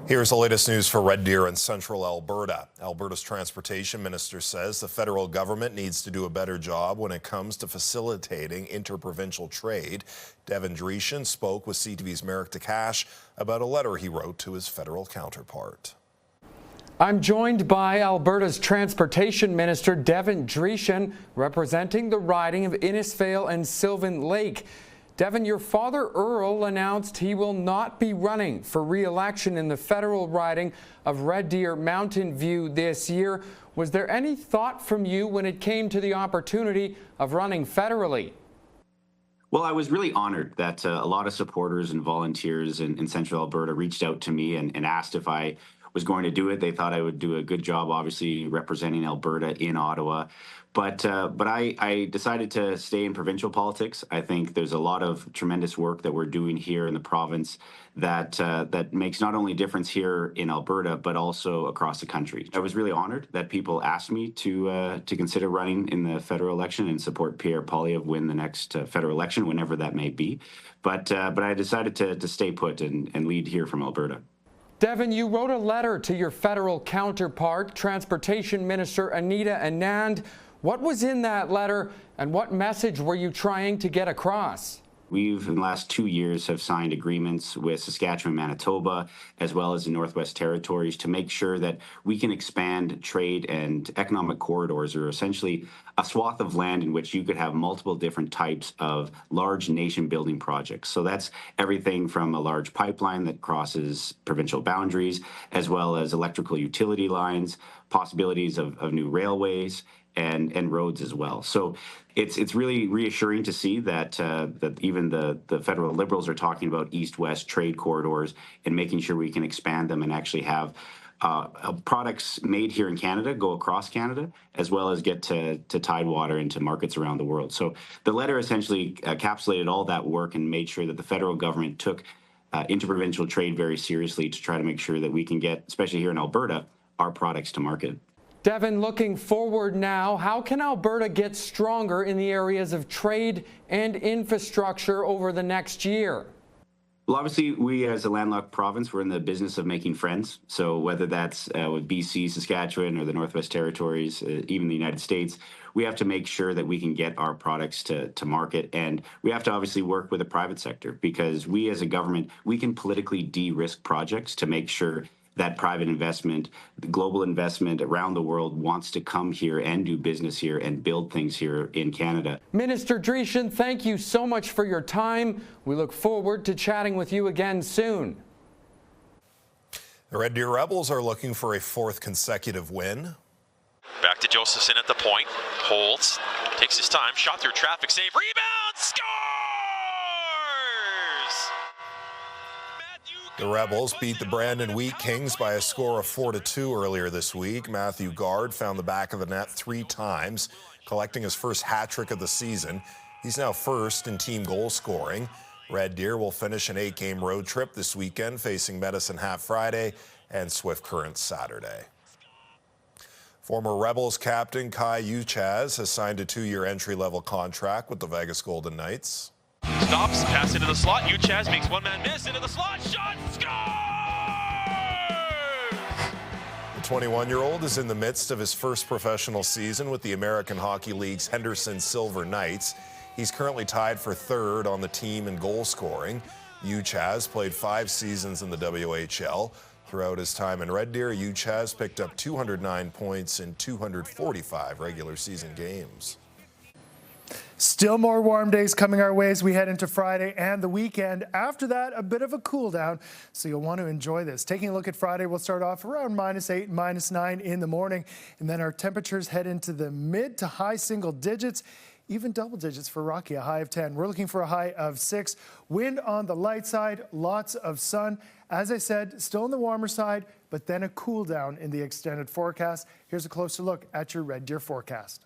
Here's the latest news for Red Deer in central Alberta. Alberta's transportation minister says the federal government needs to do a better job when it comes to facilitating inter-provincial trade. Devin Dreeshen spoke with CTV's Kai Uchacz about a letter he wrote to his federal counterpart. I'm joined by Alberta's Transportation Minister Devin Dreeshen, representing the riding of Innisfail and Sylvan Lake. Devin, your father Earl announced he will not be running for re-election in the federal riding of Red Deer Mountain View this year. Was there any thought from you when it came to the opportunity of running federally? Well, I was really honored that a lot of supporters and volunteers in central Alberta reached out to me and asked if I was going to do it. They thought I would do a good job, obviously, representing Alberta in Ottawa. But I decided to stay in provincial politics. I think there's a lot of tremendous work that we're doing here in the province that makes not only a difference here in Alberta, but also across the country. I was really honored that people asked me to consider running in the federal election and support Pierre Poilievre win the next federal election, whenever that may be. But I decided to stay put and lead here from Alberta. Devin, you wrote a letter to your federal counterpart, Transportation Minister Anita Anand. What was in that letter, and what message were you trying to get across? We've, in the last 2 years, have signed agreements with Saskatchewan, Manitoba, as well as the Northwest Territories to make sure that we can expand trade and economic corridors, or essentially a swath of land in which you could have multiple different types of large nation-building projects. So that's everything from a large pipeline that crosses provincial boundaries, as well as electrical utility lines, possibilities of new railways, and roads as well. So it's really reassuring to see that that even the federal Liberals are talking about east-west trade corridors and making sure we can expand them and actually have products made here in Canada go across Canada, as well as get to Tidewater and to markets around the world. So the letter essentially encapsulated all that work and made sure that the federal government took interprovincial trade very seriously to try to make sure that we can get, especially here in Alberta, our products to market. Devin, looking forward now, how can Alberta get stronger in the areas of trade and infrastructure over the next year? Well, obviously, we as a landlocked province, we're in the business of making friends. So whether that's with BC, Saskatchewan, or the Northwest Territories, even the United States, we have to make sure that we can get our products to market. And we have to obviously work with the private sector, because we as a government, we can politically de-risk projects to make sure that private investment, the global investment around the world wants to come here and do business here and build things here in Canada. Minister Dreeshen, thank you so much for your time. We look forward to chatting with you again soon. The Red Deer Rebels are looking for a fourth consecutive win. Back to Josephson at the point. Holds. Takes his time. Shot through traffic. Save. Rebound. Scores! The Rebels beat the Brandon Wheat Kings by a score of 4-2 earlier this week. Matthew Gard found the back of the net 3 times, collecting his first hat trick of the season. He's now first in team goal scoring. Red Deer will finish an 8-game road trip this weekend, facing Medicine Hat Friday and Swift Current Saturday. Former Rebels captain Kai Uchacz has signed a 2-year entry-level contract with the Vegas Golden Knights. Stops, pass into the slot. Uchacz makes one-man miss into the slot. Shot, scores! The 21-year-old is in the midst of his first professional season with the American Hockey League's Henderson Silver Knights. He's currently tied for 3rd on the team in goal scoring. Uchacz played 5 seasons in the WHL. Throughout his time in Red Deer, Uchacz picked up 209 points in 245 regular season games. Still more warm days coming our way as we head into Friday and the weekend. After that, a bit of a cool down, so you'll want to enjoy this. Taking a look at Friday, we'll start off around -8, -9 in the morning, and then our temperatures head into the mid to high single digits, even double digits for Rocky, a high of 10. We're looking for a high of 6. Wind on the light side, lots of sun. As I said, still on the warmer side, but then a cool down in the extended forecast. Here's a closer look at your Red Deer forecast.